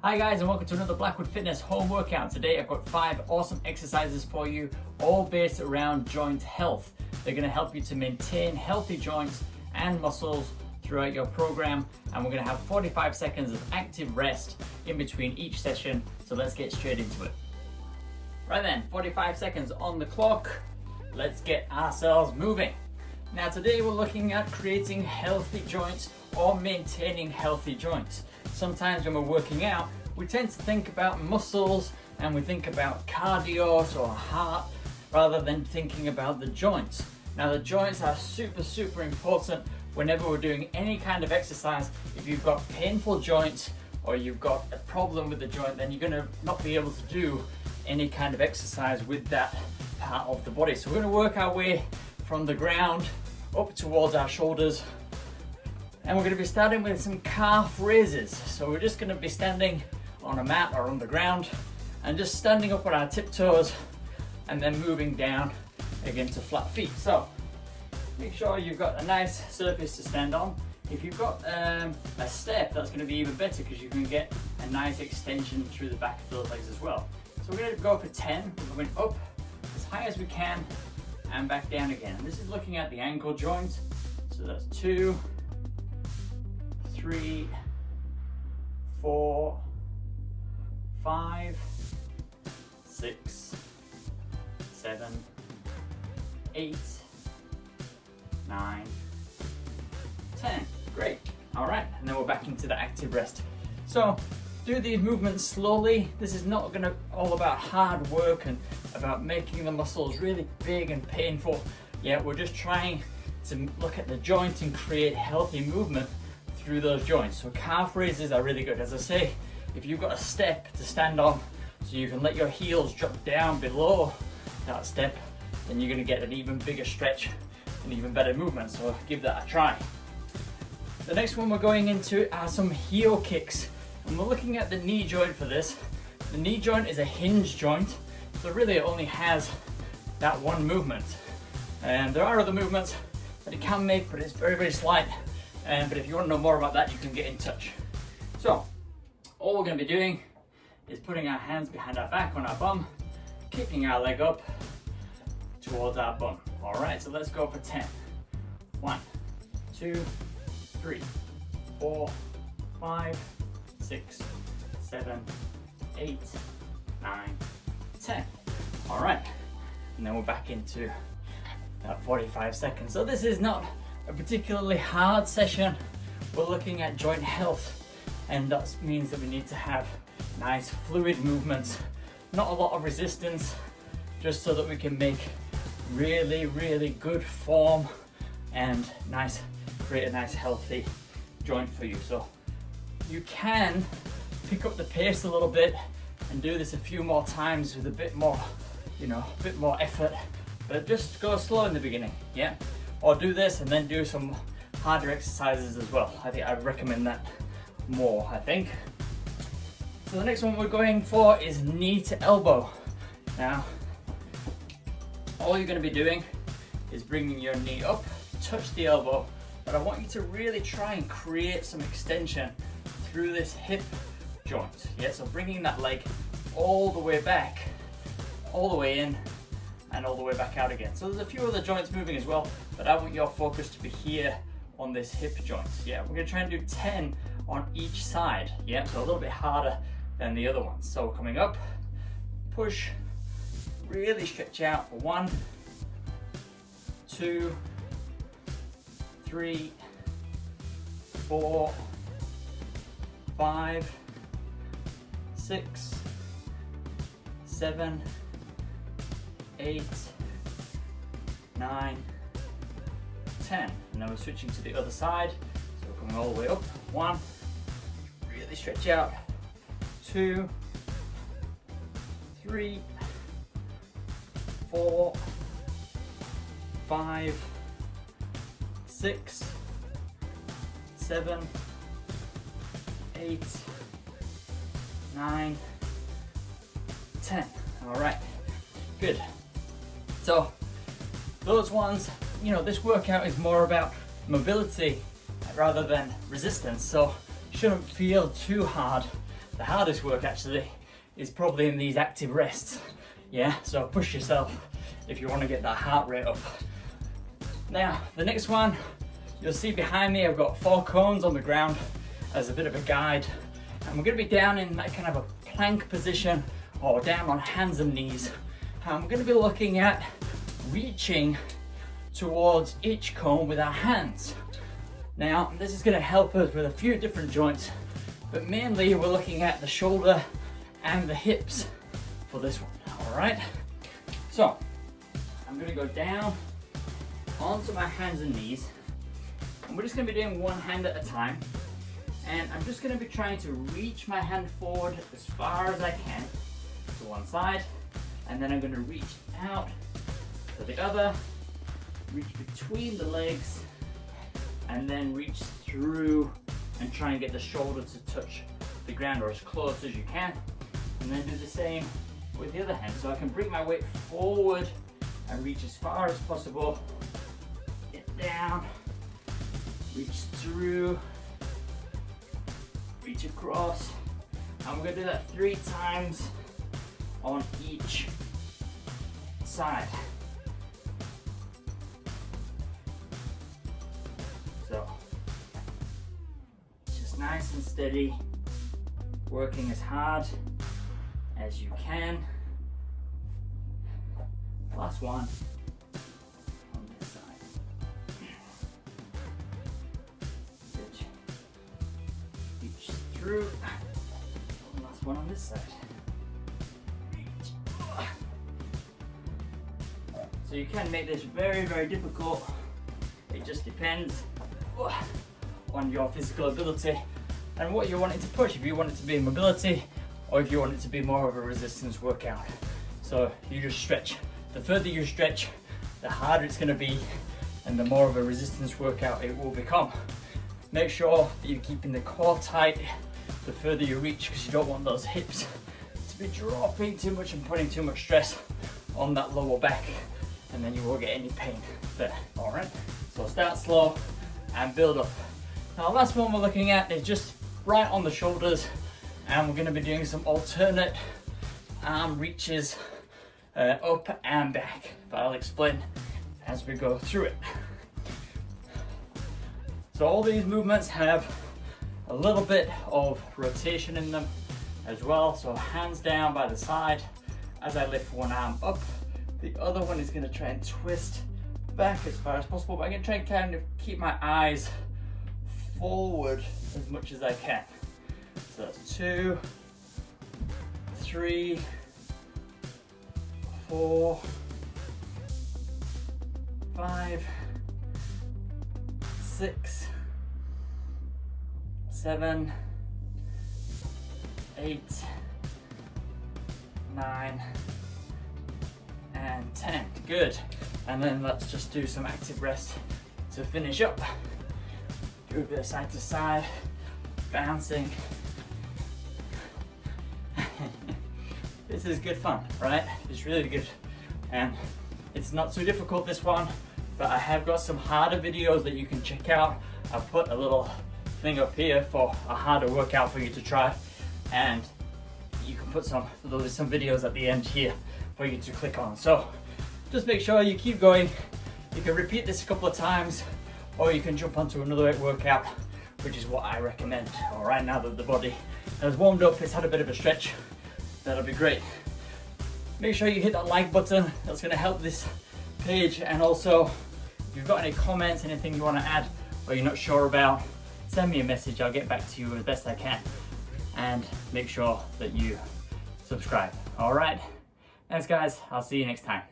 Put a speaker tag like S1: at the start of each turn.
S1: Hi guys, and welcome to another Blackwood Fitness home workout. Today I've got 5 awesome exercises for you, all based around joint health. They're going to help you to maintain healthy joints and muscles throughout your program, and we're going to have 45 seconds of active rest in between each session. So let's get straight into it. Right then, 45 seconds on the clock. Let's get ourselves moving. Now today we're looking at creating healthy joints or maintaining healthy joints. Sometimes when we're working out, we tend to think about muscles and we think about cardio or heart rather than thinking about the joints. Now the joints are super important whenever we're doing any kind of exercise. If you've got painful joints or you've got a problem with the joint, then you're going to not be able to do any kind of exercise with that part of the body. So we're going to work our way from the ground up towards our shoulders, and we're going to be starting with some calf raises. So we're just going to be standing on a mat or on the ground and just standing up on our tiptoes and then moving down again to flat feet. So make sure you've got a nice surface to stand on. If you've got a step, that's going to be even better because you can get a nice extension through the back of those legs as well. So we're going to go for 10. We're going up as high as we can and back down again. And this is looking at the ankle joint. So that's 2, 3, 4, 5, 6, 7, 8, 9, 10. Great. All right, and then we're back into the active rest. So do these movements slowly. This is not going to all about hard work and about making the muscles really big and painful. Yeah, we're just trying to look at the joint and create healthy movement through those joints. So calf raises are really good. As I say, if you've got a step to stand on so you can let your heels drop down below that step, then you're going to get an even bigger stretch and even better movement. So give that a try. The next one we're going into are some heel kicks, and we're looking at the knee joint for this. The knee joint is a hinge joint, so really it only has that one movement. And there are other movements that it can make, but it's very slight. But if you want to know more about that, you can get in touch. So all we're going to be doing is putting our hands behind our back on our bum, kicking our leg up towards our bum. All right, so let's go for 10. 1, 2, 3, 4, 5, 6, 7, 8, 9, 10. All right, and then we're back into that 45 seconds. So this is not a particularly hard session. We're looking at joint health, and that means that we need to have nice fluid movements, not a lot of resistance, just so that we can make really good form and create a nice healthy joint for you. So you can pick up the pace a little bit and do this a few more times with a bit more effort, but just go slow in the beginning, yeah? Or do this and then do some harder exercises as well. I think I'd recommend that more, I think. So the next one we're going for is knee to elbow. Now, all you're going to be doing is bringing your knee up, touch the elbow, but I want you to really try and create some extension through this hip joint. Yeah, so bringing that leg all the way back, all the way in, and all the way back out again. So there's a few other joints moving as well, but I want your focus to be here on this hip joint. Yeah, we're gonna try and do 10 on each side. Yeah, so a little bit harder than the other ones. So coming up, push, really stretch out for 1, 2, 3, 4, 5, 6, 7, 8, 9, 10. And then we're switching to the other side. So we're coming all the way up. 1, really stretch out. 2, 3, 4, 5, 6, 7, 8, 9, 10. All right, good. So those ones, this workout is more about mobility rather than resistance, so shouldn't feel too hard The hardest work actually is probably in these active rests. Yeah, so push yourself if you want to get that heart rate up. Now, the next one, you'll see behind me, I've got 4 cones on the ground as a bit of a guide. And we're going to be down in that kind of a plank position or down on hands and knees. And we're going to be looking at reaching towards each cone with our hands. Now, this is going to help us with a few different joints, but mainly we're looking at the shoulder and the hips for this one. All right. So I'm going to go down onto my hands and knees, and we're just going to be doing one hand at a time. And I'm just going to be trying to reach my hand forward as far as I can to one side, and then I'm going to reach out to the other, reach between the legs, and then reach through and try and get the shoulder to touch the ground or as close as you can. And then do the same with the other hand. So I can bring my weight forward and reach as far as possible, get down, reach through, reach across, and we're going to do that 3 times on each side. So just nice and steady, working as hard as you can. Last one on this side. Good. Reach through. Last one on this side. Reach. So you can make this very, very difficult. It just depends on your physical ability and what you're wanting to push. If you want it to be mobility or if you want it to be more of a resistance workout. So you just stretch. The further you stretch, the harder it's going to be and the more of a resistance workout it will become. Make sure that you're keeping the core tight the further you reach, because you don't want those hips to be dropping too much and putting too much stress on that lower back, and then you won't get any pain there. All right, so start slow and build up. Now, the last one we're looking at is just right on the shoulders, and we're going to be doing some alternate arm reaches up and back, but I'll explain as we go through it. So all these movements have a little bit of rotation in them as well. So hands down by the side as I lift one arm up. The other one is going to try and twist back as far as possible, but I'm going to try and kind of keep my eyes forward as much as I can. So that's 2, 3, 4, 5, 6, 7, 8, 9, and 10. Good. And then let's just do some active rest to finish up. Do a bit of side to side, bouncing. This is good fun, right? It's really good. And it's not too difficult, this one, but I have got some harder videos that you can check out. I've put a little thing up here for a harder workout for you to try, and you can put there'll be some videos at the end here for you to click on. So just make sure you keep going. You can repeat this a couple of times, or you can jump onto another workout, which is what I recommend. All right, now that the body has warmed up, it's had a bit of a stretch, that'll be great. Make sure you hit that like button. That's going to help this page. And also, if you've got any comments, anything you want to add or you're not sure about, send me a message. I'll get back to you as best I can. And make sure that you subscribe. All right. Thanks, guys. I'll see you next time.